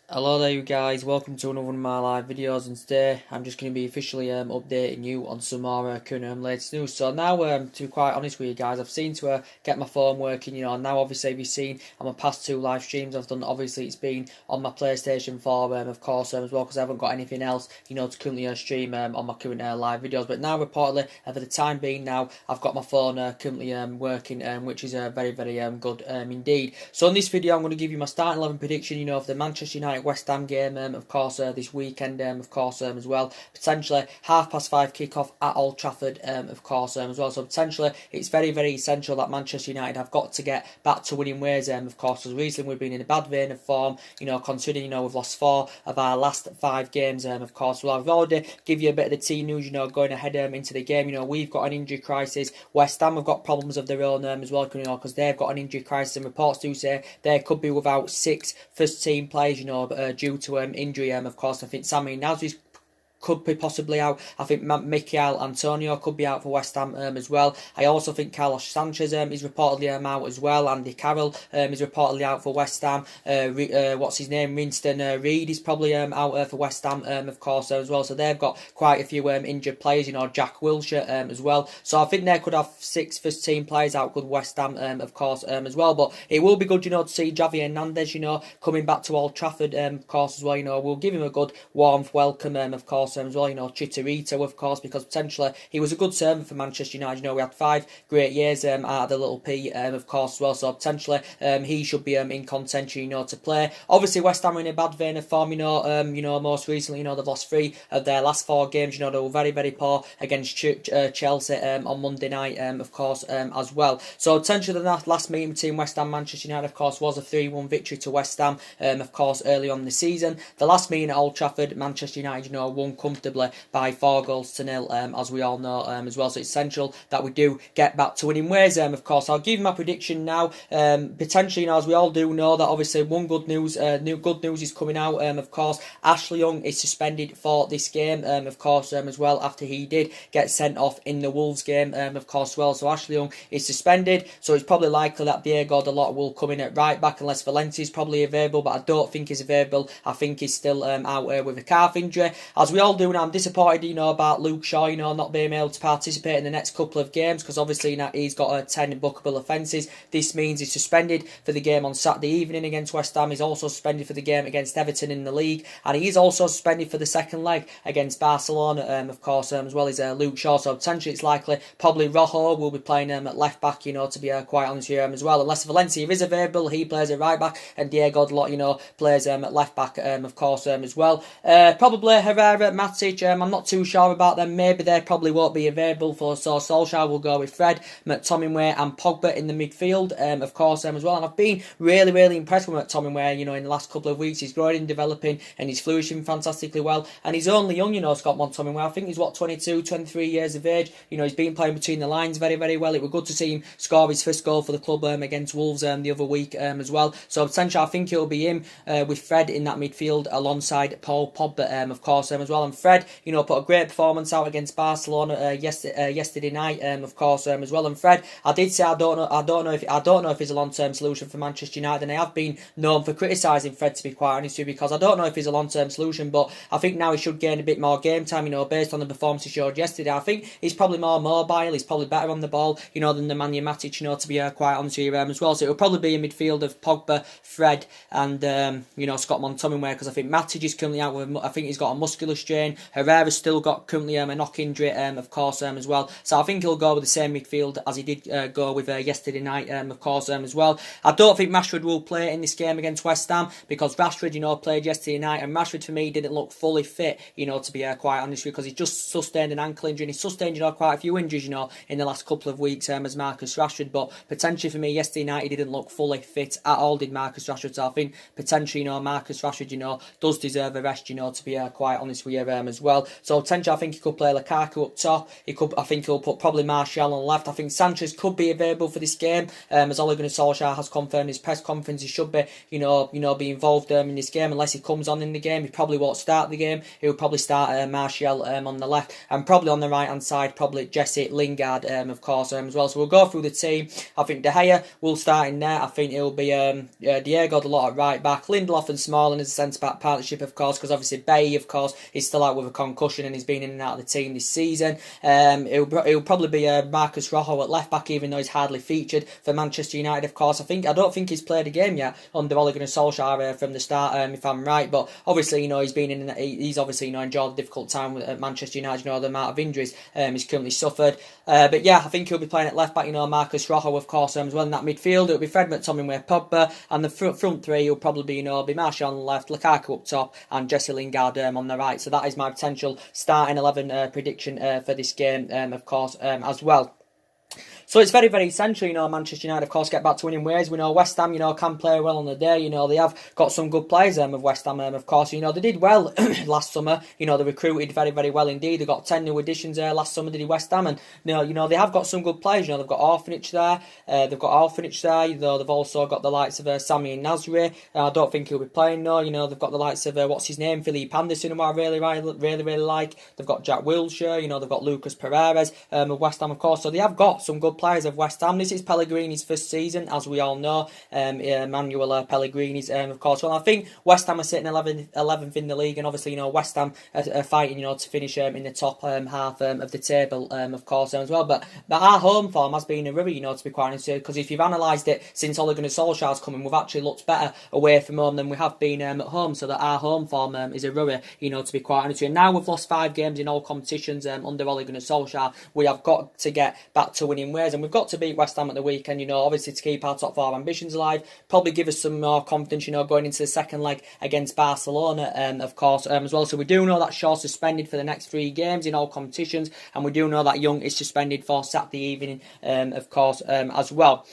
Hello there you guys, welcome to another one of my live videos, and today I'm just going to be officially updating you on some more current latest news. So now, to be quite honest with you guys, I've seen to get my phone working, and now obviously you've seen on my past two live streams I've done, obviously it's been on my PlayStation 4 of course as well, because I haven't got anything else, to currently stream on my current live videos. But now reportedly, for the time being now, I've got my phone currently working, which is very good indeed. So in this video I'm going to give you my starting 11 prediction, of the Manchester United West Ham game, of course, this weekend, of course, as well. Potentially 5:30 kickoff at Old Trafford, of course, as well. So potentially it's very essential that Manchester United have got to get back to winning ways, of course, because recently we've been in a bad vein of form, considering, we've lost 4 of our last 5 games, of course. Well, I've already give you a bit of the team news, going ahead into the game. We've got an injury crisis. West Ham have got problems of their own, as well, because they've got an injury crisis, and reports do say they could be without 6 first team players, due to injury. Of course, I think Sammy Nasri's could be possibly out. I think Mikel Antonio could be out for West Ham as well. I also think Carlos Sanchez is reportedly out as well. Andy Carroll is reportedly out for West Ham. What's his name? Winston Reid is probably out for West Ham, of course, as well. So they've got quite a few injured players, Jack Wilshere as well. So I think they could have 6 first team players out with West Ham, of course, as well. But it will be good, to see Javi Hernandez, coming back to Old Trafford, of course, as well. We'll give him a good warm welcome, of course, as well. Chicharito, of course, because potentially he was a good servant for Manchester United. We had 5 great years out of the little P, of course, as well. So potentially he should be in contention, to play. Obviously, West Ham are in a bad vein of form. Most recently, they've lost 3 of their last 4 games. They were very poor against Chelsea on Monday night, of course, as well. So potentially the last meeting between West Ham and Manchester United, of course, was a 3-1 victory to West Ham, of course, early on in the season. The last meeting at Old Trafford, Manchester United, won comfortably by 4-0, as we all know, as well. So it's essential that we do get back to winning ways, of course. I'll give my prediction now. Potentially, as we all do know, that obviously one good news is coming out, of course. Ashley Young is suspended for this game, of course, as well, after he did get sent off in the Wolves game, of course, as well. So Ashley Young is suspended, so it's probably likely that Diego Dalot will come in at right back, unless Valencia is probably available, but I don't think he's available. I think he's still out with a calf injury. As we all do now, I'm disappointed, about Luke Shaw, not being able to participate in the next couple of games, because obviously he's got 10 bookable offences. This means he's suspended for the game on Saturday evening against West Ham. He's also suspended for the game against Everton in the league, and he is also suspended for the second leg against Barcelona, of course, as well as Luke Shaw. So potentially it's likely probably Rojo will be playing at left back, to be quite honest with you, as well. Unless Valencia is available, he plays at right back, and Diego Dalot, plays at left back, of course, as well. Probably Herrera, Matic, I'm not too sure about them. Maybe they probably won't be available for, so Solskjaer will go with Fred, McTominay and Pogba in the midfield, of course, as well. And I've been really impressed with McTominay, in the last couple of weeks. He's growing and developing, and he's flourishing fantastically well. And he's only young, Scott McTominay. I think he's 22, 23 years of age. He's been playing between the lines very well. It was good to see him score his first goal for the club against Wolves the other week, as well. So potentially I think it'll be him with Fred in that midfield alongside Paul Pogba, of course, as well. And Fred, put a great performance out against Barcelona yesterday night, of course, as well. And Fred, I did say I don't know if he's a long-term solution for Manchester United, and I have been known for criticising Fred, to be quite honest with you, because I don't know if he's a long-term solution, but I think now he should gain a bit more game time, based on the performance he showed yesterday. I think he's probably more mobile, he's probably better on the ball, than the Nemanja Matic, to be quite honest with you, as well. So it'll probably be a midfield of Pogba, Fred, and Scott McTominay, because I think Matic is currently out with, I think he's got a muscular strain. Herrera's still got currently a knock injury, of course, as well. So I think he'll go with the same midfield as he did go with yesterday night, of course, as well. I don't think Rashford will play in this game against West Ham, because Rashford, played yesterday night, and Rashford for me didn't look fully fit, to be quite honest with you, because he just sustained an ankle injury, and he sustained, quite a few injuries, in the last couple of weeks, as Marcus Rashford. But potentially for me, yesterday night he didn't look fully fit at all, did Marcus Rashford. So I think potentially, Marcus Rashford, does deserve a rest, to be quite honest with you, here as well. So potentially I think he could play Lukaku up top. I think he'll put probably Martial on left. I think Sanchez could be available for this game. As Ole Gunnar Solskjaer has confirmed in his press conference, he should be, be involved in this game. Unless he comes on in the game, he probably won't start the game. He'll probably start Martial on the left, and probably on the right hand side, probably Jesse Lingard, of course, as well. So we'll go through the team. I think De Gea will start in there. I think it'll be Diego Dalot at right back, Lindelof and Smalling as a centre back partnership, of course, because obviously Bailly, of course, is still out with a concussion and he's been in and out of the team this season. It'll probably be Marcus Rojo at left back, even though he's hardly featured for Manchester United, of course. I don't think he's played a game yet under Ole Gunnar Solskjaer from the start, if I'm right. But obviously, he's obviously enjoyed a difficult time at Manchester United. The amount of injuries he's currently suffered. But yeah, I think he'll be playing at left back. Marcus Rojo, of course, as well in that midfield. It'll be Fred McTominay, Pogba, and the front three will probably be Martial on the left, Lukaku up top, and Jesse Lingard on the right. So that is my potential starting 11 prediction for this game, of course, as well. So it's very, very essential, Manchester United, of course, get back to winning ways. We know West Ham, can play well on the day. They have got some good players of West Ham, of course. They did well last summer. They recruited very, very well indeed. They got 10 new additions last summer, did West Ham. And, they have got some good players. They've got Orphanage there. They've also got the likes of Sami Nasri. I don't think he'll be playing, no. They've got the likes of, Philippe Anderson, who I really like. They've got Jack Wilshere. They've got Lucas Perez of West Ham, of course. So they have got some good players of West Ham. This is Pellegrini's first season, as we all know. Manuel Pellegrini's, of course. Well, I think West Ham are sitting 11th in the league, and obviously, West Ham are fighting, to finish in the top half of the table, of course, as well. But our home form has been a worry, to be quite honest, because if you've analysed it since Ole Gunnar Solskjaer's coming, we've actually looked better away from home than we have been at home. So that our home form is a worry, to be quite honest. And now we've lost 5 games in all competitions under Ole Gunnar Solskjaer. We have got to get back to winning ways, and we've got to beat West Ham at the weekend, obviously to keep our top 4 ambitions alive, probably give us some more confidence, going into the second leg against Barcelona, of course, as well. So we do know that Shaw's suspended for the next 3 games in all competitions, and we do know that Young is suspended for Saturday evening, of course, as well.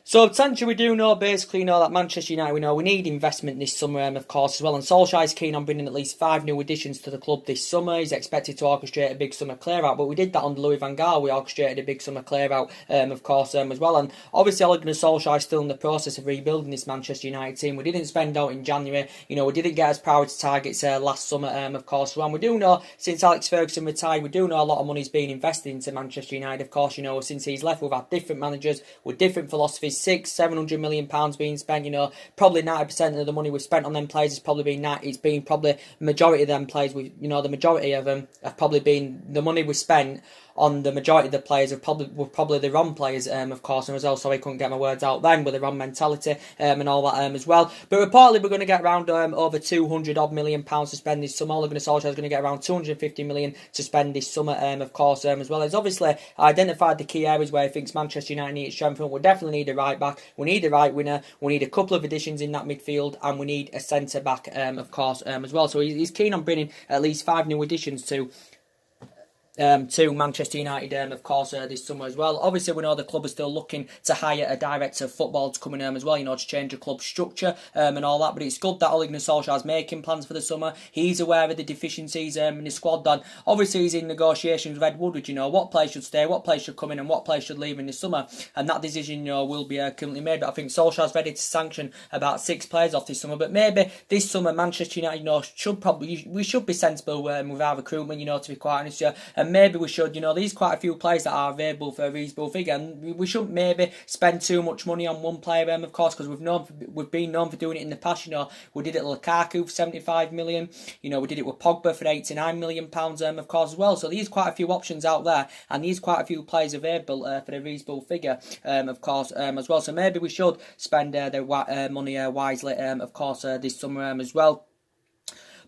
So potentially we do know, basically, that Manchester United, we need investment this summer, of course, as well. And Solskjaer is keen on bringing at least 5 new additions to the club this summer. He's expected to orchestrate a big summer clear-out, but we did that under Louis van Gaal. We orchestrated a big summer clear-out, of course, as well. And obviously, Ole Gunnar Solskjaer is still in the process of rebuilding this Manchester United team. We didn't spend out in January. We didn't get as priority targets last summer, of course. And we do know, since Alex Ferguson retired, we do know a lot of money's been invested into Manchester United, of course. Since he's left, we've had different managers with different philosophies, 600-700 million pounds being spent. Probably 90% of the money we've spent on them players has probably been it's been probably majority of them players. The majority of them have probably been the money we spent on the majority of the players were probably the wrong players, of course, and as well, so I couldn't get my words out then, with the wrong mentality and all that as well. But reportedly we're going to get around over 200 odd million pounds to spend this summer. Ole Gunnar Solskjaer is going to get around 250 million to spend this summer, of course, as well. He's obviously identified the key areas where he thinks Manchester United needs strengthening. We definitely need a right back, we need a right winger, we need a couple of additions in that midfield, and we need a centre back, of course, as well. So he's keen on bringing at least 5 new additions to Manchester United, of course, this summer as well. Obviously, we know the club is still looking to hire a director of football to come in as well, to change the club structure and all that. But it's good that Ole Gunnar Solskjaer is making plans for the summer. He's aware of the deficiencies in his squad. And obviously, he's in negotiations with Ed Woodward, what players should stay, what players should come in, and what players should leave in the summer. And that decision, will be currently made. But I think Solskjaer's ready to sanction about 6 players off this summer. But maybe this summer, Manchester United, we should be sensible with our recruitment, to be quite honest. And maybe we should, there's quite a few players that are available for a reasonable figure, and we shouldn't maybe spend too much money on one player, of course, because we've been known for doing it in the past. We did it with Lukaku for 75 million. We did it with Pogba for 89 million pounds, of course, as well. So there's quite a few options out there, and there's quite a few players available for a reasonable figure, of course, as well. So maybe we should spend the money wisely, of course, this summer as well.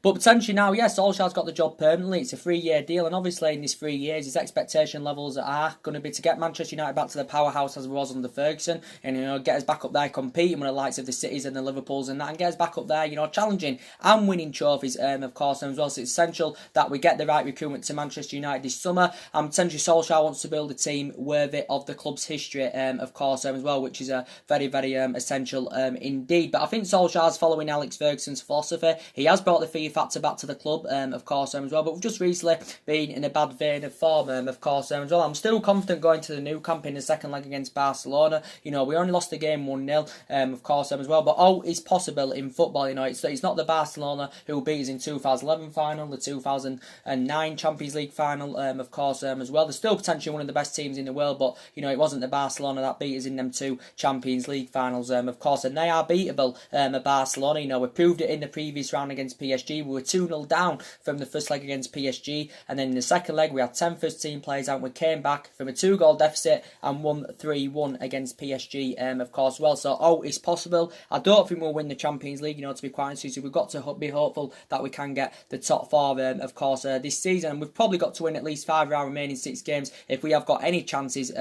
But potentially now, yes, Solskjaer's got the job permanently. It's a 3-year deal, and obviously in these 3 years, his expectation levels are going to be to get Manchester United back to the powerhouse as it was under Ferguson, and get us back up there competing with the likes of the Cities and the Liverpools and that, and get us back up there, challenging and winning trophies, of course, as well. So it's essential that we get the right recruitment to Manchester United this summer, and potentially Solskjaer wants to build a team worthy of the club's history, of course, as well, which is very, very essential indeed. But I think Solskjaer's following Alex Ferguson's philosophy. He has brought the factor back to the club, of course, as well. But we've just recently been in a bad vein of form, of course, as well. I'm still confident going to the Nou Camp in the second leg against Barcelona. You know, we only lost the game 1-0, of course, as well. But all is possible in football. You know, it's not the Barcelona who beat us in 2011 final, the 2009 Champions League final, of course, as well. They're still potentially one of the best teams in the world, but you know, it wasn't the Barcelona that beat us in them two Champions League finals, of course, and they are beatable, at Barcelona. You know, we proved it in the previous round against PSG. We were 2-0 down from the first leg against PSG, and then in the second leg we had 10 first team players out and we came back from a 2-goal deficit and won 3-1 against PSG, of course, well. So it's possible. I don't think we'll win the Champions League, you know, to be quite honest with you. We've got to be hopeful that we can get the top four, of course, this season, and we've probably got to win at least 5 of our remaining 6 games if we have got any chances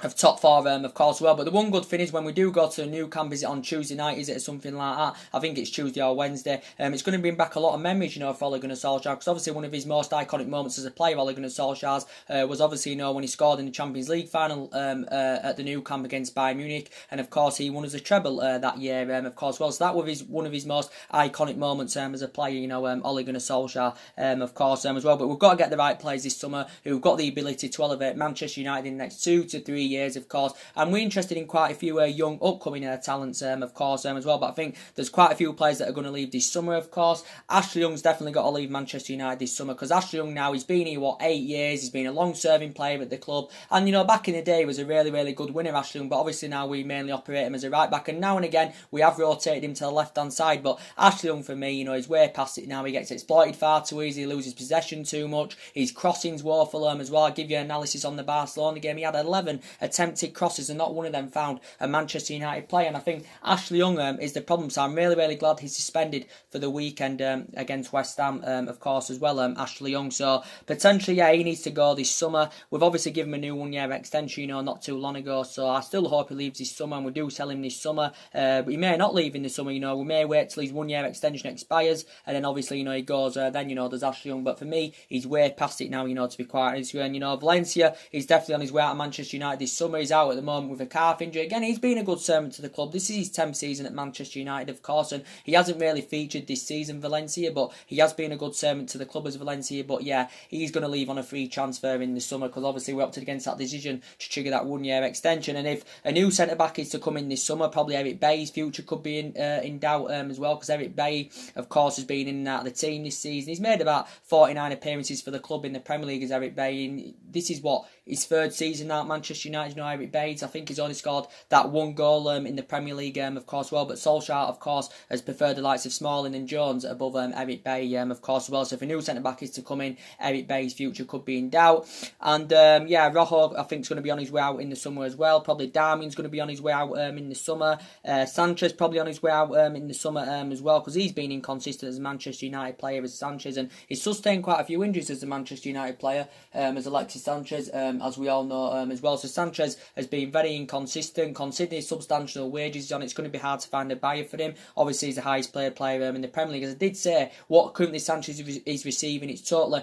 of top four, of course, well. But the one good thing is when we do go to the Nou Camp, is it on Tuesday night, is it, or something like that? I think it's Tuesday or Wednesday. It's going to bring back a lot of memories, you know, for Ole Gunnar Solskjaer, because obviously one of his most iconic moments as a player, Ole Gunnar Solskjaer's, was obviously, you know, when he scored in the Champions League final at the Nou Camp against Bayern Munich, and of course he won us a treble that year, of course, well. So that was one of his most iconic moments as a player, you know, Ole Gunnar Solskjaer, of course, as well. But we've got to get the right players this summer who've got the ability to elevate Manchester United in the next 2 to 3 years, of course. And we're interested in quite a few young upcoming talents, of course, as well. But I think there's quite a few players that are going to leave this summer, of course. Ashley Young's definitely got to leave Manchester United this summer, because Ashley Young now, he's been here, 8 years. He's been a long-serving player at the club. And, you know, back in the day, he was a really, really good winner, Ashley Young. But obviously now we mainly operate him as a right-back. And now and again, we have rotated him to the left-hand side. But Ashley Young, for me, you know, he's way past it now. He gets exploited far too easy. He loses possession too much. His crossing's woeful, as well. I'll give you an analysis on the Barcelona game. He had 11 attempted crosses, and not one of them found a Manchester United player. And I think Ashley Young is the problem. So I'm really, really glad he's suspended for the weekend against West Ham, of course, as well, Ashley Young. So potentially, yeah, he needs to go this summer. We've obviously given him a new 1-year extension, you know, not too long ago. So I still hope he leaves this summer, and we do sell him this summer. But he may not leave in the summer, you know. We may wait till his 1-year extension expires, and then obviously, you know, he goes. Then, you know, there's Ashley Young. But for me, he's way past it now, you know, to be quite honest with you. And, you know, Valencia, he's definitely on his way out of Manchester United this summer. He's out at the moment with a calf injury. Again, he's been a good servant to the club. This is his 10th season at Manchester United, of course, and he hasn't really featured this season, Valencia, but he has been a good servant to the club as Valencia. But yeah, he's going to leave on a free transfer in the summer, because obviously we opted against that decision to trigger that 1-year extension. And if a new centre-back is to come in this summer, probably Eric Bailly's future could be in doubt as well, because Eric Bailly, of course, has been in and out of the team this season. He's made about 49 appearances for the club in the Premier League as Eric Bailly. This is what, his 3rd season now at Manchester United. You know, Eric Bailly, I think he's only scored that 1 goal in the Premier League, of course, well. But Solskjaer, of course, has preferred the likes of Smalling and Jones above Eric Bailly, of course, well. So if a new centre-back is to come in, Eric Bailly's future could be in doubt. And, yeah, Rojo, I think, is going to be on his way out in the summer as well. Probably Darmian's going to be on his way out in the summer. Sanchez probably on his way out in the summer as well, because he's been inconsistent as a Manchester United player as Sanchez, and he's sustained quite a few injuries as a Manchester United player, as Alexis Sanchez, as we all know, as well. So Sanchez has been very inconsistent. Considering his substantial wages he's on, it's going to be hard to find a buyer for him. Obviously, he's the highest paid player in the Premier League. As I did say, what currently Sanchez is receiving, it's totally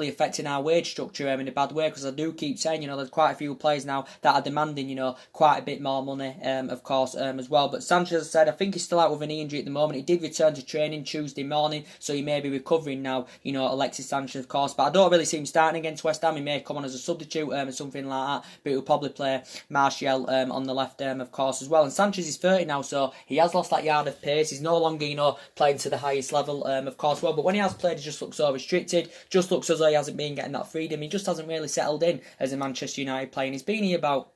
affecting our wage structure in a bad way, because I do keep saying, you know, there's quite a few players now that are demanding, you know, quite a bit more money, of course, as well. But Sanchez, as I said, I think he's still out with a knee injury at the moment. He did return to training Tuesday morning, so he may be recovering now, you know, Alexis Sanchez, of course. But I don't really see him starting against West Ham. He may come on as a substitute or something like that, but he'll probably play Martial on the left, of course, as well. And Sanchez is 30 now, so he has lost that yard of pace. He's no longer, you know, playing to the highest level, of course, well. But when he has played, he just looks so restricted, just looks as though he hasn't been getting that freedom. He just hasn't really settled in as a Manchester United player. And he's been here about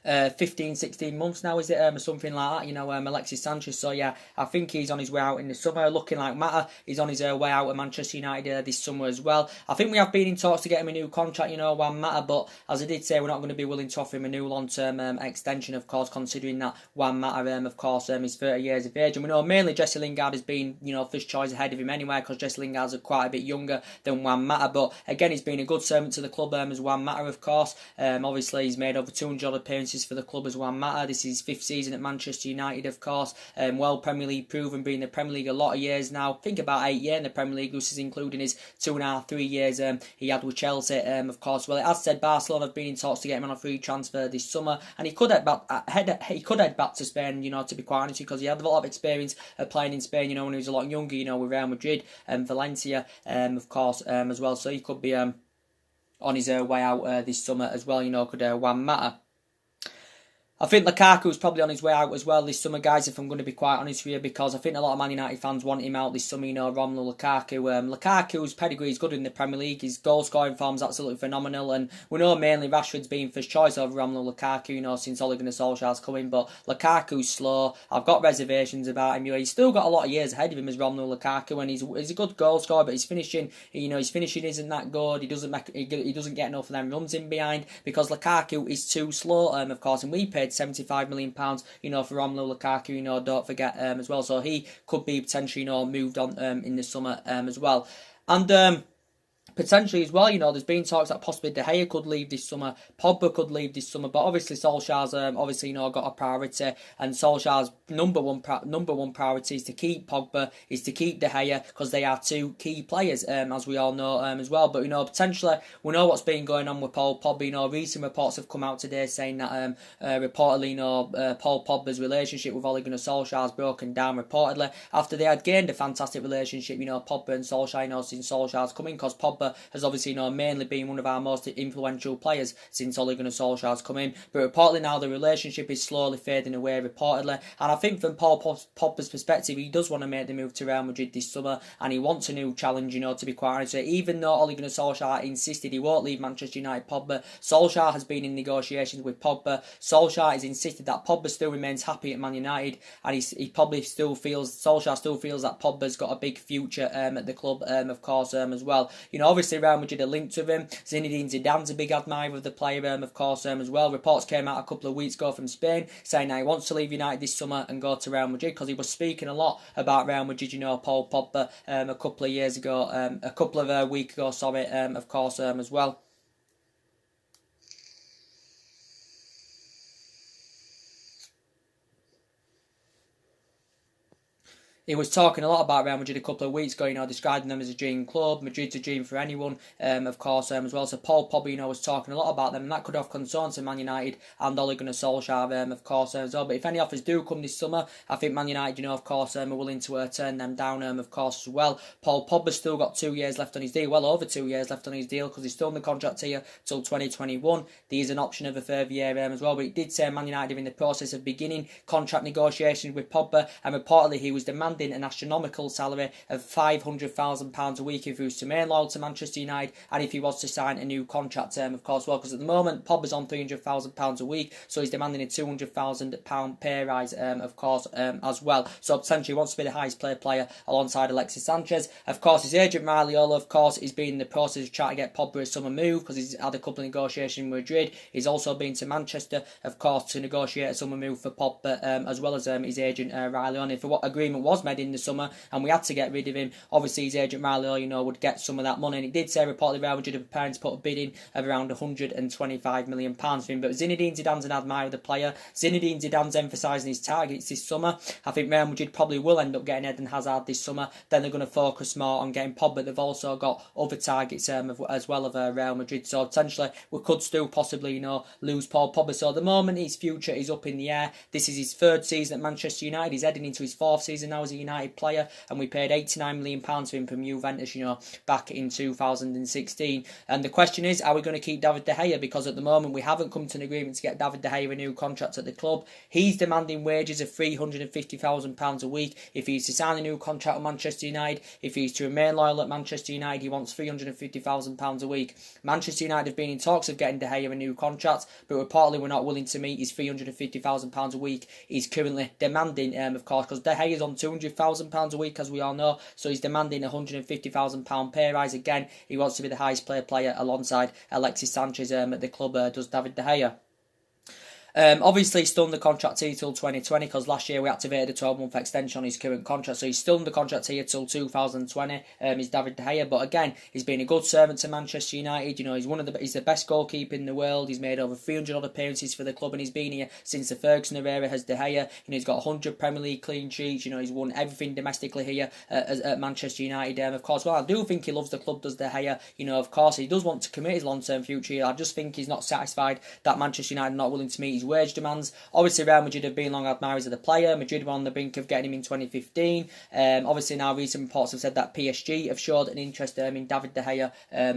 15, 16 months now, is it, or something like that, you know, Alexis Sanchez. So yeah, I think he's on his way out in the summer. Looking like Mata, he's on his way out of Manchester United this summer as well. I think we have been in talks to get him a new contract, you know, Juan Mata, but as I did say, we're not going to be willing to offer him a new long-term extension, of course, considering that Juan Mata, of course, is 30 years of age. And we know mainly Jesse Lingard has been, you know, first choice ahead of him anyway, because Jesse Lingard's quite a bit younger than Juan Mata. But again, he's been a good servant to the club as Juan Mata, of course. Obviously, he's made over 200 appearances appearances for the club as Juan Mata. This is his 5th season at Manchester United, of course. Well Premier League proven, being in the Premier League a lot of years now. I think about 8 years in the Premier League. This is including his 2.5, 3 years he had with Chelsea, of course. Well, as said, Barcelona have been in talks to get him on a free transfer this summer, and he could head back to Spain, you know, to be quite honest, because he had a lot of experience playing in Spain, you know, when he was a lot younger, you know, with Real Madrid and Valencia, of course, as well. So he could be on his way out this summer as well, you know, could Juan Mata. I think Lukaku's probably on his way out as well this summer, guys, if I'm going to be quite honest with you, because I think a lot of Man United fans want him out this summer, you know, Romelu Lukaku. Lukaku's pedigree is good in the Premier League. His goal-scoring form's absolutely phenomenal, and we know mainly Rashford's been first choice over Romelu Lukaku, you know, since Ole Gunnar Solskjaer's come in, but Lukaku's slow. I've got reservations about him. You know, he's still got a lot of years ahead of him as Romelu Lukaku, and he's a good goal-scorer, but his finishing isn't that good. He doesn't get enough of them runs in behind, because Lukaku is too slow, of course, and we paid £75 million, you know, for Romelu Lukaku, you know, don't forget, as well. So he could be potentially, you know, moved on in the summer as well. And potentially as well, you know, there's been talks that possibly De Gea could leave this summer, Pogba could leave this summer, but obviously Solskjaer's obviously, you know, got a priority, and Solskjaer's number one priority is to keep Pogba, is to keep De Gea, because they are two key players, as we all know, as well. But, you know, potentially we know what's been going on with Paul Pogba. You know, recent reports have come out today saying that reportedly, you know, Paul Pogba's relationship with Ole Gunnar Solskjaer has broken down, reportedly, after they had gained a fantastic relationship, you know, Pogba and Solskjaer, you know, since Solskjaer's come in, because Pogba has obviously, you know, mainly been one of our most influential players since Ole Gunnar Solskjaer's come in. But reportedly now the relationship is slowly fading away, reportedly. And I think from Paul Pogba's perspective, he does want to make the move to Real Madrid this summer, and he wants a new challenge, you know, to be quite honest. Even though Ole Gunnar Solskjaer insisted he won't leave Manchester United, Solskjaer has been in negotiations with Pogba. Solskjaer has insisted that Pogba still remains happy at Man United, and Solskjaer still feels that Pogba's got a big future at the club, of course, as well. You know, obviously Real Madrid are linked with him. Zinedine Zidane's a big admirer of the player, of course, as well. Reports came out a couple of weeks ago from Spain saying that he wants to leave United this summer and go to Real Madrid, because he was speaking a lot about Real Madrid, you know, Paul Pogba, a couple of weeks ago, of course, as well. He was talking a lot about Real Madrid a couple of weeks ago, you know, describing them as a dream club. Madrid's a dream for anyone, of course, as well. So Paul Pogba, you know, was talking a lot about them, and that could have concerns to Man United and Ole Gunnar Solskjaer, of course, as well. But if any offers do come this summer, I think Man United, you know, of course, are willing to turn them down, of course, as well. Paul Pogba's still got 2 years left on his deal, well over 2 years left on his deal, because he's still in the contract here till 2021. There is an option of a further year as well, but it did say Man United are in the process of beginning contract negotiations with Pogba, and reportedly he was demanding an astronomical salary of £500,000 a week if he was to remain loyal to Manchester United, and if he was to sign a new contract, of course, well, because at the moment Pogba's on £300,000 a week, so he's demanding a £200,000 pay rise, of course, as well. So potentially wants to be the highest paid player alongside Alexis Sanchez. Of course, his agent Raiola, of course, is being in the process of trying to get Pogba a summer move, because he's had a couple of negotiations with Madrid. He's also been to Manchester, of course, to negotiate a summer move for Pogba, as well as his agent Raiola. If what agreement was made in the summer and we had to get rid of him, obviously his agent Raiola, you know, would get some of that money, and it did say reportedly Real Madrid are preparing to put a bid in of around £125 million for him. But Zinedine Zidane's an admirer of the player. Zinedine Zidane's emphasising his targets this summer. I think Real Madrid probably will end up getting Eden Hazard this summer. Then they're going to focus more on getting Pogba. They've also got other targets as well of Real Madrid, so potentially we could still possibly, you know, lose Paul Pogba. So at the moment his future is up in the air. This is his 3rd season at Manchester United. He's heading into his 4th season now as a United player, and we paid £89 million for him from Juventus, you know, back in 2016. And the question is, are we going to keep David De Gea? Because at the moment we haven't come to an agreement to get David De Gea a new contract at the club. He's demanding wages of £350,000 a week. If he's to sign a new contract with Manchester United, if he's to remain loyal at Manchester United, he wants £350,000 a week. Manchester United have been in talks of getting De Gea a new contract, but reportedly we're not willing to meet his £350,000 a week he's currently demanding, of course, because De Gea is on £200,000 a week, as we all know, so he's demanding a £150,000 pay rise. Again, he wants to be the highest paid player alongside Alexis Sanchez at the club, does David De Gea. Obviously, he's still under contract here till 2020 because last year we activated a 12-month extension on his current contract, so he's still under contract here till 2020. He's David De Gea, but again, he's been a good servant to Manchester United. You know, he's the best goalkeeper in the world. He's made over 300 odd appearances for the club, and he's been here since the Ferguson era. As De Gea, you know, he's got 100 Premier League clean sheets. You know, he's won everything domestically here at Manchester United. Of course, well, I do think he loves the club, does De Gea. You know, of course, he does want to commit his long-term future here. I just think he's not satisfied that Manchester United are not willing to meet his wage demands. Obviously, Real Madrid have been long admirers of the player. Madrid were on the brink of getting him in 2015. Obviously, now recent reports have said that PSG have showed an interest in David De Gea,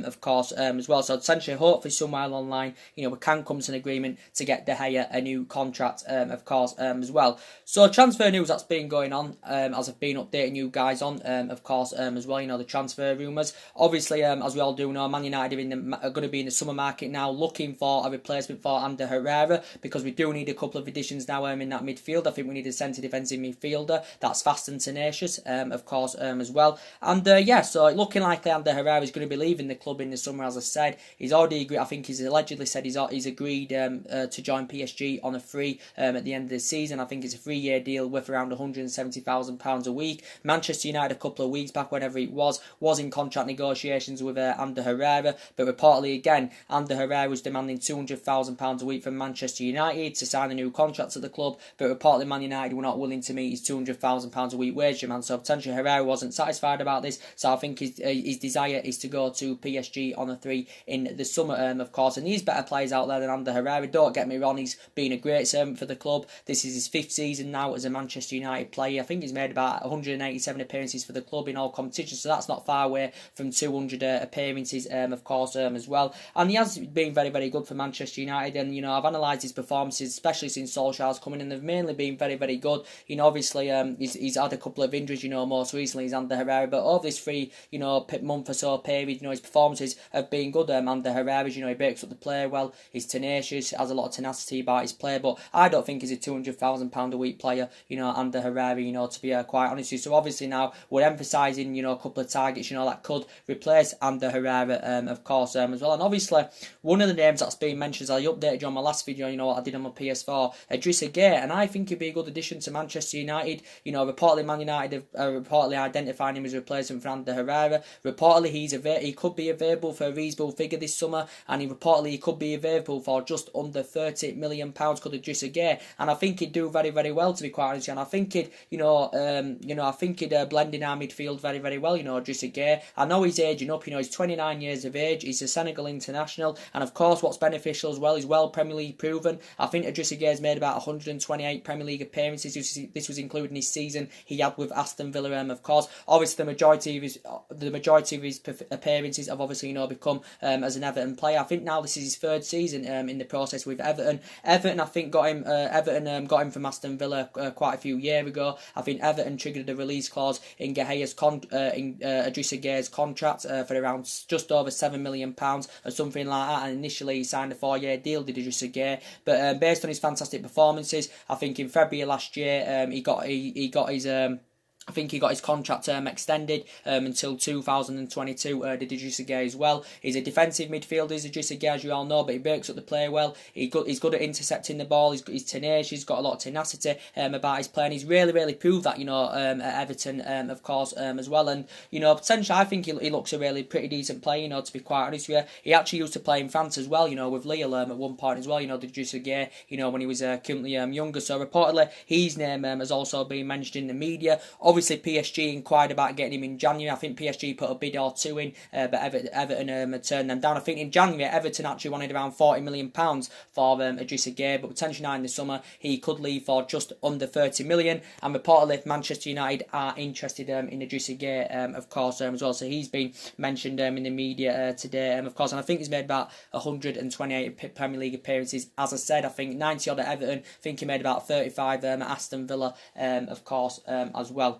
of course, as well. So essentially, hopefully, somewhere along the line, you know, we can come to an agreement to get De Gea a new contract, of course, as well. So transfer news that's been going on, as I've been updating you guys on, of course, as well. You know, the transfer rumours. Obviously, as we all do know, Man United are going to be in the summer market now, looking for a replacement for Ander Herrera, because we do need a couple of additions now in that midfield. I think we need a centre defensive midfielder that's fast and tenacious, of course, as well. And yeah, so looking like Ander Herrera is going to be leaving the club in the summer, as I said. He's already agreed, I think he's allegedly said he's agreed to join PSG on a free at the end of the season. I think it's a 3-year deal worth around £170,000 a week. Manchester United a couple of weeks back, whenever it was in contract negotiations with Ander Herrera, but reportedly again, Ander Herrera was demanding £200,000 a week from Manchester United to sign a new contract at the club, but reportedly Man United were not willing to meet his £200,000 a week wage demand, so potentially Herrera wasn't satisfied about this, so I think his desire is to go to PSG on a 3 in the summer, of course, and he's better players out there than Ander Herrera, don't get me wrong, he's been a great servant for the club. This is his 5th season now as a Manchester United player. I think he's made about 187 appearances for the club in all competitions, so that's not far away from 200 appearances, of course, as well, and he has been very, very good for Manchester United, and you know, I've analysed his performances, especially since Solskjaer's coming in, they've mainly been very, very good. You know, obviously, he's had a couple of injuries, you know, most recently he's Ander Herrera, but over this 3, you know, month or so period, you know, his performances have been good. Ander Herrera's, you know, he breaks up the play well, he's tenacious, has a lot of tenacity about his play, but I don't think he's a £200,000 a week player, you know, Ander Herrera, you know, to be quite honest with you. So obviously now we're emphasising, you know, a couple of targets, you know, that could replace Ander Herrera, of course, as well. And obviously, one of the names that's been mentioned, as I updated you on my last video, you know, what I did on my PS4, Idrissa Gueye, and I think he'd be a good addition to Manchester United. You know, reportedly Man United have reportedly identifying him as a replacement for Ander Herrera. Reportedly he could be available for a reasonable figure this summer, and he could be available for just under £30 million, could Idrissa Gueye, and I think he'd do very, very well, to be quite honest, and I think he'd, I think he'd blend in our midfield very, very well, you know, Idrissa Gueye. I know he's aging up, you know, he's 29 years of age, he's a Senegal international, and of course what's beneficial as well, he's well Premier League proven. I think Idrissa Gueye has made about 128 Premier League appearances. This was including his season he had with Aston Villa, of course. Obviously, the majority of his appearances have obviously, you know, become as an Everton player. I think now this is his 3rd season in the process with Everton. Everton, I think, got him from Aston Villa quite a few years ago. I think Everton triggered a release clause in Idrissa Gueye's contract for around just over £7 million or something like that. And initially he signed a 4-year deal, did Idrissa Gueye, but based on his fantastic performances, I think in February last year he got his contract term extended until 2022. Did Idrissa Gueye as well. He's a defensive midfielder, Idrissa Gueye, as you all know, but he breaks up the play well. He's good at intercepting the ball. He's tenacious. He's got a lot of tenacity about his play, and he's really, really proved that, you know, at Everton, of course, as well. And you know, potentially, I think he looks a really pretty decent player. You know, to be quite honest with you, he actually used to play in France as well. You know, with Lille at one point as well. You know, Idrissa Gueye. You know, when he was currently younger. So reportedly, his name has also been mentioned in the media. Obviously, PSG inquired about getting him in January. I think PSG put a bid or 2 in, but Everton turned them down. I think in January, Everton actually wanted around £40 million for Idrissa Gueye, but potentially now in the summer, he could leave for just under £30 million. And reportedly, Manchester United are interested in Idrissa Gueye, of course, as well. So he's been mentioned in the media today, of course. And I think he's made about 128 Premier League appearances. As I said, I think 90 odd at Everton. I think he made about 35 at Aston Villa, of course, as well.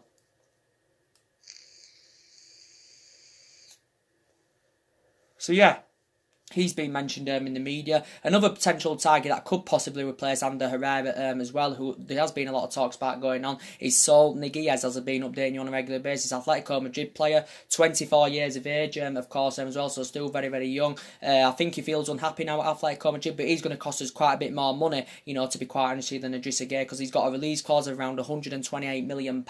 So yeah, He's been mentioned in the media. Another potential target that could possibly replace Ander Herrera as well, who there has been a lot of talks about going on, is Saul Niguez, as I've been updating you on a regular basis. Atletico Madrid player, 24 years of age, of course, as well, so still very, very young. I think he feels unhappy now at Atletico Madrid, but he's going to cost us quite a bit more money, to be quite honest with you, than Idrissa Gueye, because he's got a release clause of around £128 million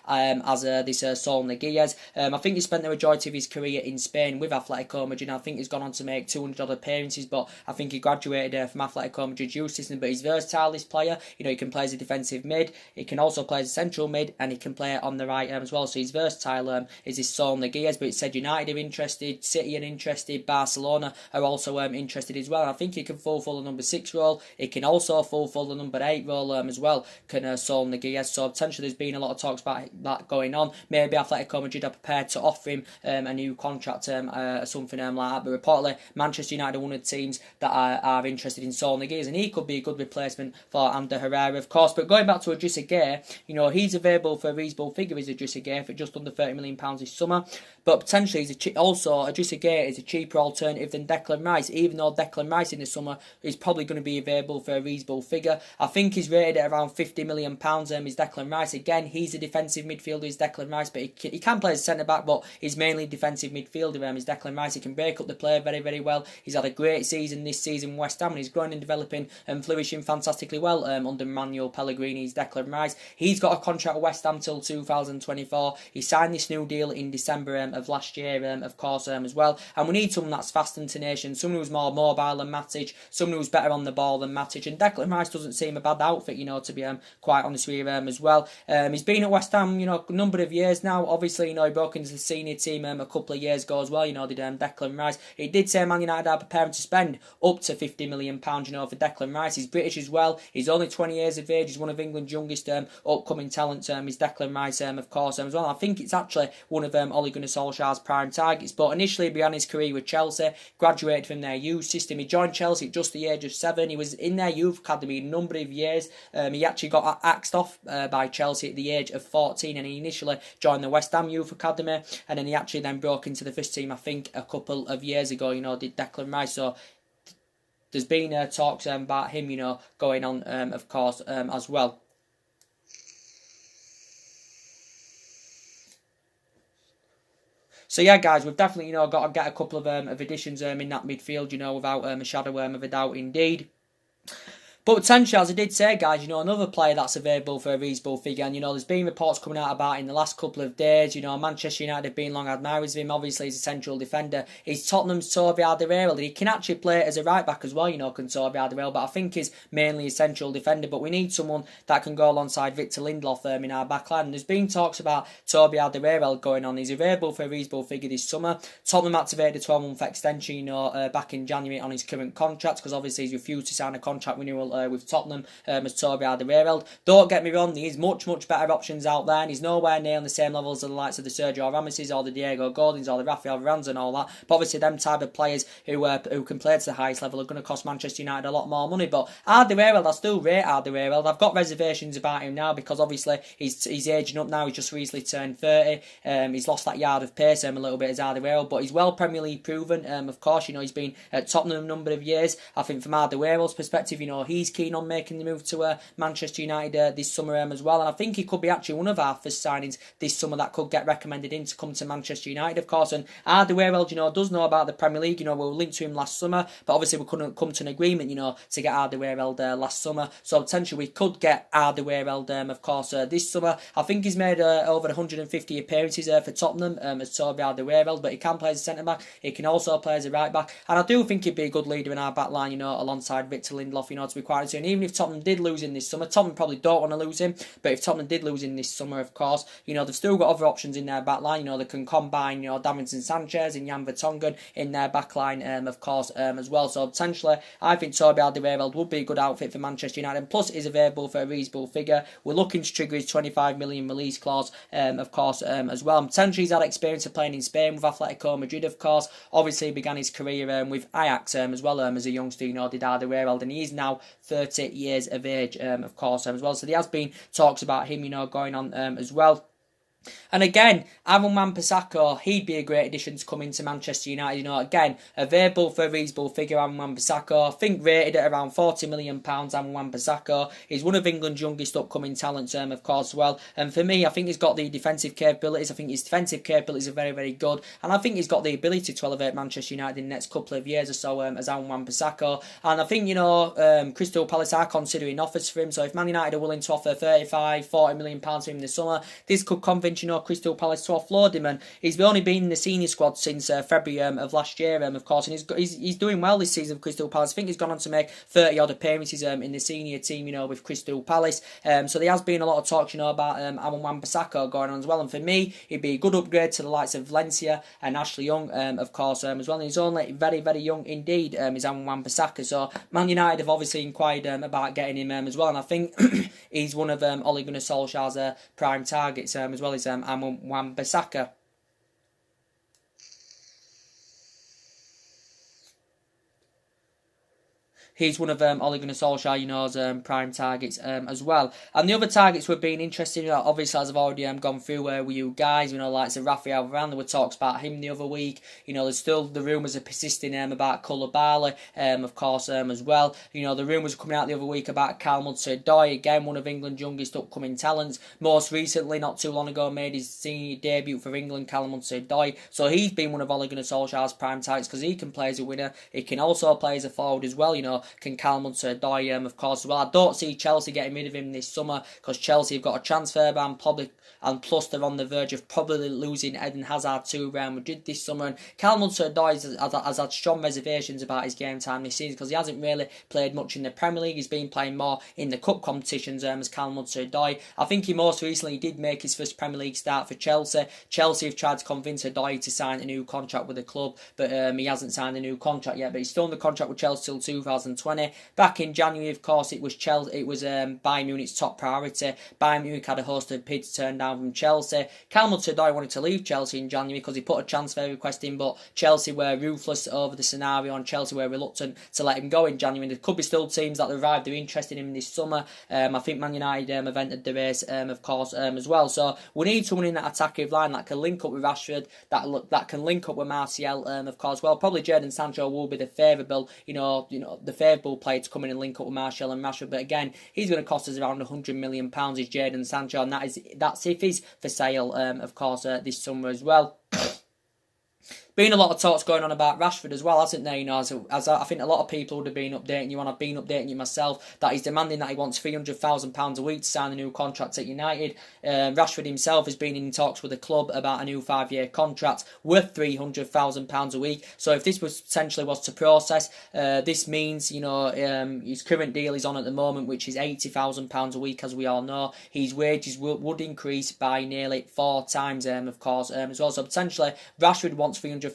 as this Saul Niguez. I think he spent the majority of his career in Spain with Atletico Madrid. I think he's gone on to make 200 odd appearances, but I think he graduated from Atletico Madrid's youth system. But he's versatile, this player. He can play as a defensive mid, he can also play as a central mid, and he can play on the right as well. So he's versatile. Is this Saul Niguez? But it said United are interested, City are interested, Barcelona are also interested as well. And I think he can fulfill the number 6 role. He can also fulfill the number 8 role as well. Can Saul Niguez? So potentially there's been a lot of talks about that going on. Maybe Atletico Madrid are prepared to offer him a new contract, something like that. But reportedly Manchester United are one of the teams that are interested in Saul Niguez, and he could be a good replacement for Ander Herrera, of course. But going back to Idrissa Gueye, he's available for a reasonable figure, is Idrissa Gueye, for just under £30 million this summer. But potentially, Idrissa Gueye is a cheaper alternative than Declan Rice, even though Declan Rice in the summer is probably going to be available for a reasonable figure. I think he's rated at around £50 million, is Declan Rice. Again, he's a defensive midfielder, is Declan Rice, but he can play as a centre-back, but he's mainly a defensive midfielder, is Declan Rice. He can break up the play very, very well. He's had a great season this season with West Ham, and he's growing and developing and flourishing fantastically well under Manuel Pellegrini's Declan Rice. He's got a contract with West Ham till 2024. He signed this new deal in December of last year, of course, as well. And we need someone that's fast and tenacious, someone who's more mobile than Matic, someone who's better on the ball than Matic. And Declan Rice doesn't seem a bad outfit, to be quite honest with you, as well. He's been at West Ham, a number of years now. Obviously, he broke into the senior team a couple of years ago as well, did Declan Rice. It did say Man United are preparing to spend up to £50 million, for Declan Rice. He's British as well. He's only 20 years of age. He's one of England's youngest upcoming talents. Is Declan Rice, of course, as well. I think it's actually one of Ole Gunnar Solskjaer's prime targets. But initially, he began his career with Chelsea, graduated from their youth system. He joined Chelsea at just the age of 7. He was in their youth academy a number of years. He actually got axed off by Chelsea at the age of 14, and he initially joined the West Ham youth academy, and then he actually then broke into the first team, I think, a couple of years ago, did Declan Rice. So there's been talks about him, going on, of course, as well. So yeah, guys, we've definitely, got to get a couple of additions in that midfield, without a shadow of a doubt, indeed. But potentially, as I did say, guys, another player that's available for a reasonable figure, and there's been reports coming out about in the last couple of days, Manchester United have been long admirers of him. Obviously, he's a central defender. He's Tottenham's Toby Alderweireld, and he can actually play as a right back as well, can Toby Alderweireld, but I think he's mainly a central defender. But we need someone that can go alongside Victor Lindelof in our backline. And there's been talks about Toby Alderweireld going on. He's available for a reasonable figure this summer. Tottenham activated a 12-month extension, back in January on his current contract, because obviously he's refused to sign a contract renewal with Tottenham as Toby Alderweireld. Don't get me wrong, there's much better options out there, and he's nowhere near on the same levels as the likes of the Sergio Ramoses or the Diego Gordons or the Rafael Varane and all that. But obviously them type of players who can play to the highest level are going to cost Manchester United a lot more money. But Alderweireld, I still rate Alderweireld. I've got reservations about him now because obviously he's aging up now. He's just recently turned 30. He's lost that yard of pace a little bit as Alderweireld, but he's well Premier League proven. Of course, he's been at Tottenham a number of years. I think from Alderweireld's perspective, he's keen on making the move to Manchester United this summer as well, and I think he could be actually one of our first signings this summer that could get recommended in to come to Manchester United, of course. And Alderweireld, does know about the Premier League. We were linked to him last summer, but obviously we couldn't come to an agreement, to get Alderweireld last summer. So potentially we could get Alderweireld, of course, this summer. I think he's made over 150 appearances for Tottenham as Toby Alderweireld, but he can play as a centre back. He can also play as a right back, and I do think he'd be a good leader in our back line, alongside Victor Lindelof, to be quite honest. And even if Tottenham did lose in this summer, Tottenham probably don't want to lose him, but if Tottenham did lose in this summer, of course, they've still got other options in their back line. They can combine, Davinson Sanchez and Jan Vertonghen in their back line, of course, as well. So potentially, I think Toby Alderweireld would be a good outfit for Manchester United, and plus is available for a reasonable figure. We're looking to trigger his 25 million release clause, of course, as well. Potentially he's had experience of playing in Spain with Atletico Madrid, of course. Obviously he began his career with Ajax as well, as a youngster, did Alderweireld, and he is now 30 years of age, of course, as well. So there has been talks about him, going on as well. And again, Aaron Wan-Bissaka, he'd be a great addition to come into Manchester United. You know, again, available for a reasonable figure, Aaron Wan-Bissaka. I think rated at around £40 million, Aaron Wan-Bissaka. He's one of England's youngest upcoming talents, of course, as well. And for me, I think he's got the defensive capabilities. I think his defensive capabilities are very, very good. And I think he's got the ability to elevate Manchester United in the next couple of years or so, as Aaron Wan-Bissaka. And I think, you know, Crystal Palace are considering offers for him. So if Man United are willing to offer £35-40 million for him this summer, this could convince, you know, Crystal Palace to offload him. And he's only been in the senior squad since February of last year, of course, and he's doing well this season for Crystal Palace. I think he's gone on to make 30 odd appearances in the senior team, you know, with Crystal Palace. So there has been a lot of talk, you know, about Aaron Wan-Bissaka going on as well. And for me, it'd be a good upgrade to the likes of Valencia and Ashley Young, of course, as well. And he's only very, very young indeed, is Aaron Wan-Bissaka. So Man United have obviously inquired about getting him as well. And I think he's one of Ole Gunnar Solskjaer's prime targets as well as Aaron Wan-Bissaka. He's one of Ole Gunnar Solskjaer, you know's prime targets as well. And the other targets we're being interested in, obviously, as I've already gone through with you guys, you know, like Rafael Varane, there were talks about him the other week. You know, there's still the rumours are persisting about Koulibaly, of course, as well. You know, the rumours coming out the other week about Karl Hudson-Odoi, again, one of England's youngest upcoming talents. Most recently, not too long ago, made his senior debut for England, Karl Hudson-Odoi. So he's been one of Ole Gunnar Solskjaer's prime targets because he can play as a winner. He can also play as a forward as well, you know. Can Karl Hudson-Odoi, of course, as well. I don't see Chelsea getting rid of him this summer because Chelsea have got a transfer ban, and plus they're on the verge of probably losing Eden Hazard to Real Madrid this summer. And Karl Hudson-Odoi has had strong reservations about his game time this season because he hasn't really played much in the Premier League. He's been playing more in the cup competitions as Karl Hudson-Odoi. I think he most recently did make his first Premier League start for Chelsea. Chelsea have tried to convince Odoi to sign a new contract with the club, but he hasn't signed a new contract yet. But he's still on the contract with Chelsea till 2020. Back in January, of course, it was Bayern Munich's top priority. Bayern Munich had a host of bids turned down from Chelsea. Karl Hudson-Odoi wanted to leave Chelsea in January because he put a transfer request in, but Chelsea were ruthless over the scenario and Chelsea were reluctant to let him go in January. There could be still teams that arrived they're interested in him this summer. I think Man United have entered the race, of course, as well. So we need someone in that attacking line that can link up with Rashford, that can link up with Martial, of course. Well, probably Jadon Sancho will be the favourable, the favourable player to come in and link up with Martial and Rashford. But again, he's going to cost us around £100 million, is Jadon Sancho, and that's if he's for sale, of course, this summer as well. Been a lot of talks going on about Rashford as well, hasn't there? You know, as I think a lot of people would have been updating you, and I've been updating you myself, that he's demanding that he wants £300,000 a week to sign a new contract at United. Rashford himself has been in talks with the club about a new 5-year contract worth £300,000 a week. So if this potentially was to process, this means, you know, his current deal is on at the moment, which is £80,000 a week, as we all know. His wages would increase by nearly 4 times, of course, as well. So potentially Rashford wants £300,000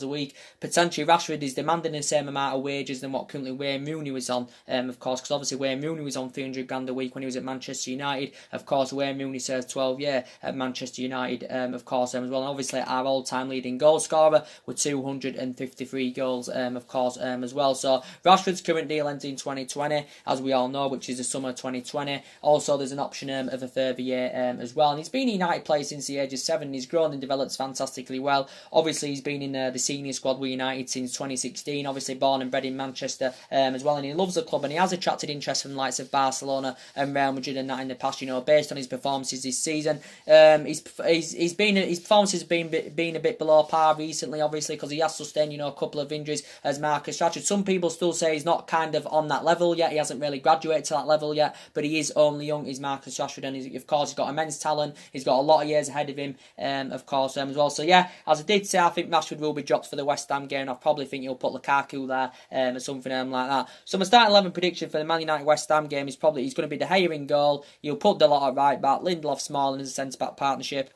a week. Potentially Rashford is demanding the same amount of wages than what currently Wayne Rooney was on, of course, because obviously Wayne Rooney was on £300,000 a week when he was at Manchester United. Of course, Wayne Rooney served 12 years at Manchester United, of course, as well. And obviously our all-time leading goal scorer with 253 goals, of course, as well. So Rashford's current deal ends in 2020, as we all know, which is the summer 2020. Also, there's an option of a further year as well. And he's been a United player since the age of 7. He's grown and developed fantastically well. Obviously, he's been in the senior squad with United since 2016. Obviously, born and bred in Manchester as well, and he loves the club, and he has attracted interest from the likes of Barcelona and Real Madrid and that in the past. You know, based on his performances this season, his performances have been a bit below par recently, obviously, because he has sustained, you know, a couple of injuries as Marcus Rashford. Some people still say he's not kind of on that level yet. He hasn't really graduated to that level yet, but he is only young. He's Marcus Rashford, and of course he's got immense talent. He's got a lot of years ahead of him, of course, as well. So yeah, as I did say, I think Rashford will be dropped for the West Ham game. I probably think he'll put Lukaku there, or something like that. So my starting 11 prediction for the Man United West Ham game is probably he's going to be De Gea in goal. You'll put Dalot at right back, Lindelof Smalling as a centre back partnership.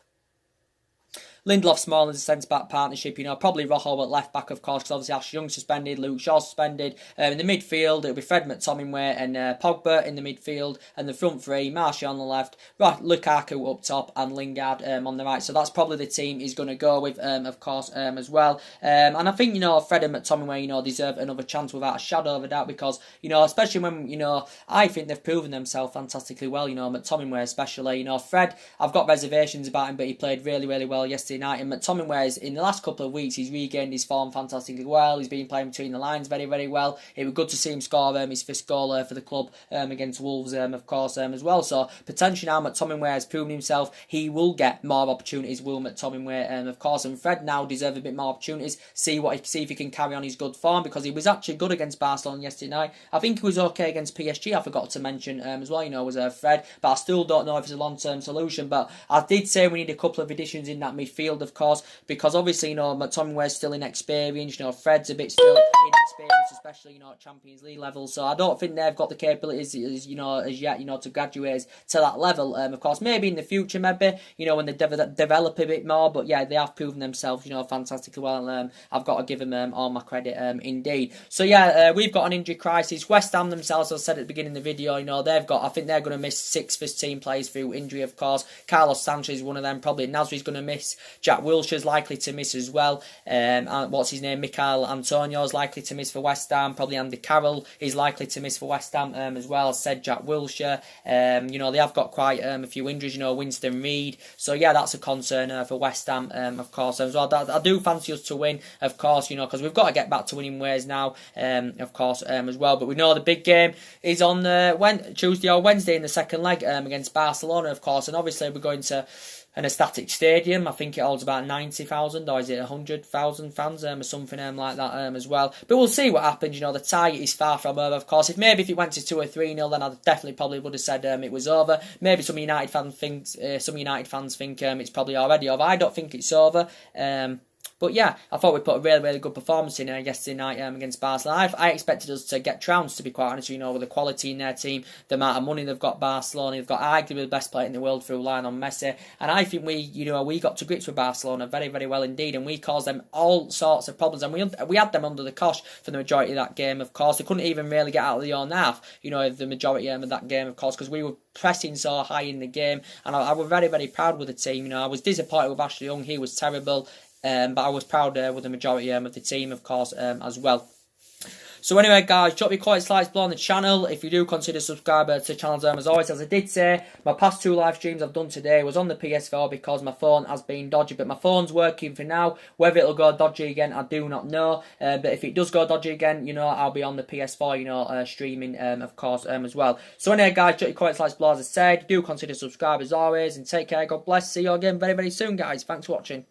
Lindelof Smalling as a centre-back partnership, you know, probably Rojo at left-back, of course, because obviously Ashley Young suspended, Luke Shaw suspended. In the midfield, it'll be Fred McTominay and Pogba in the midfield, and the front three, Martial on the left, Lukaku up top, and Lingard on the right. So that's probably the team he's going to go with, of course, as well. And I think, you know, Fred and McTominay, you know, deserve another chance without a shadow of a doubt, because, you know, especially when, you know, I think they've proven themselves fantastically well, you know, McTominay especially. You know, Fred, I've got reservations about him, but he played really, really well yesterday night. And McTominay, in the last couple of weeks, he's regained his form fantastically well. He's been playing between the lines very, very well. It was good to see him score his fifth goal for the club against Wolves, of course, as well. So potentially now McTominay has proven himself. He will get more opportunities, will McTominay, of course. And Fred now deserves a bit more opportunities. See if he can carry on his good form, because he was actually good against Barcelona yesterday night. I think he was okay against PSG. I forgot to mention as well, you know, was Fred. But I still don't know if it's a long-term solution. But I did say we need a couple of additions in that midfield, of course, because obviously, you know, McTominay's still inexperienced. You know, Fred's a bit still inexperienced, especially, you know, at Champions League level. So I don't think they've got the capabilities, you know, as yet, you know, to graduate to that level. Of course, maybe in the future, maybe, you know, when they develop a bit more. But yeah, they have proven themselves, you know, fantastically well. I've got to give them all my credit, indeed. So yeah, we've got an injury crisis. West Ham themselves, as I said at the beginning of the video, you know, I think they're going to miss 6 first team players through injury, of course. Carlos Sanchez is one of them. Probably Nasri's going to miss. Jack Wilshere's likely to miss as well. What's his name? Michail Antonio is likely to miss for West Ham. Probably Andy Carroll is likely to miss for West Ham as well. As said, Jack Wilshere. You know, they have got quite a few injuries. You know, Winston Reid. So yeah, that's a concern for West Ham, of course, as well. I do fancy us to win, of course, you know, because we've got to get back to winning ways now, of course, as well. But we know the big game is on Tuesday or Wednesday in the second leg against Barcelona, of course, and obviously we're going to an ecstatic stadium. I think it holds about 90,000, or is it 100,000 fans, or something like that as well. But we'll see what happens. You know, the tie is far from over, of course. If it went to 2 or 3-0, then I definitely probably would have said it was over. Maybe some United fans think it's probably already over. I don't think it's over. But yeah, I thought we put a really, really good performance in yesterday night against Barcelona. I expected us to get trounced, to be quite honest, you know, with the quality in their team, the amount of money they've got. Barcelona, they've got arguably the best player in the world through Lionel Messi, and I think we got to grips with Barcelona very, very well indeed, and we caused them all sorts of problems, and we had them under the cosh for the majority of that game. Of course, they couldn't even really get out of the own half, you know, the majority of that game, of course, because we were pressing so high in the game, and I was very, very proud with the team. You know, I was disappointed with Ashley Young; he was terrible. But I was proud with the majority of the team, of course, as well. So anyway, guys, drop your comments, likes below on the channel. If you do consider subscribing to the channel, as always, as I did say, my past 2 live streams I've done today was on the PS4 because my phone has been dodgy. But my phone's working for now. Whether it'll go dodgy again, I do not know. But if it does go dodgy again, you know, I'll be on the PS4, you know, streaming, of course, as well. So anyway, guys, drop your comments, likes below, as I said. Do consider subscribing as always. And take care, God bless. See you again very, very soon, guys. Thanks for watching.